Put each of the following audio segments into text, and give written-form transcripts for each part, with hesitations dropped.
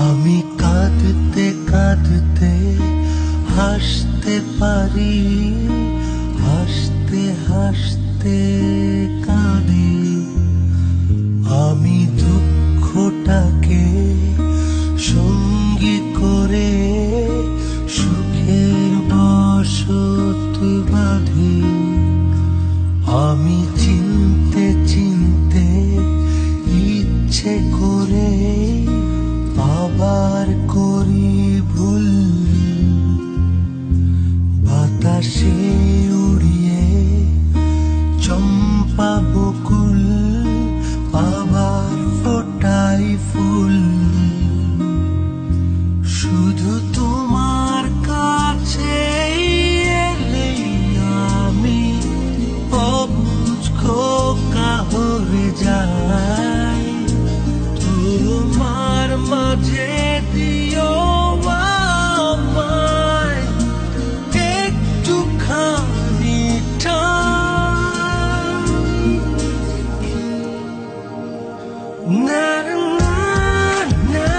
আমি কাঁদতে কাঁদতে হাসতে পারি, হাসতে হাসতে কাঁদি। আমি দুঃখটাকে সঙ্গী করে সুখের বসত বাঁধি। আমি চিনতে চিনতে ইচ্ছে করে আবার করি ভুল। বাতাসে উড়িয়ে চম্পা বকুল আবার ফোটাই ফুল। শুধু তোমার কাছে এলেই আমি অবুঝ খোকা হয়ে যাই। তোমার মাঝে দিও আমায় একটুখানি না না না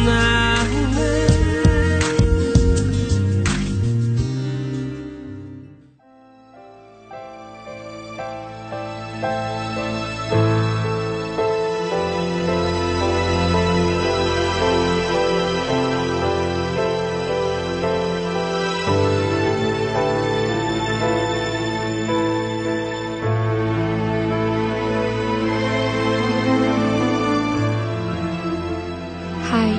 না হাই।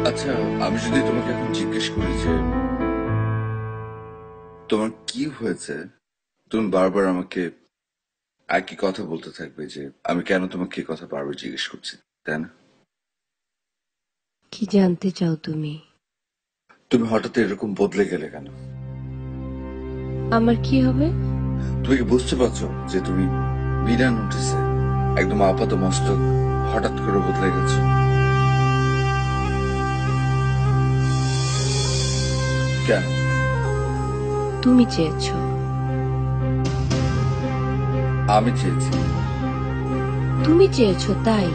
আচ্ছা, আমি যদি তোমাকে এখন জিজ্ঞেস করি যে তোমার কি হয়েছে, তুমি বারবার আমাকে একই কথা বলতে থাকবে যে আমি কেন তোমাকে এই কথা বারবার জিজ্ঞেস করছি, তাই না? কি জানতে চাও তুমি? তুমি হঠাৎ এরকম বদলে গেলে কেন? আমার কি হবে? তুমি কি বুঝতে পারছো যে তুমি বিনা নোটিসে একদম আপাত মস্তক হঠাৎ করে বদলে গেছো? কেন? তুমি চেয়েছো। আমি চেয়েছি। তুমি চেয়েছো তাই।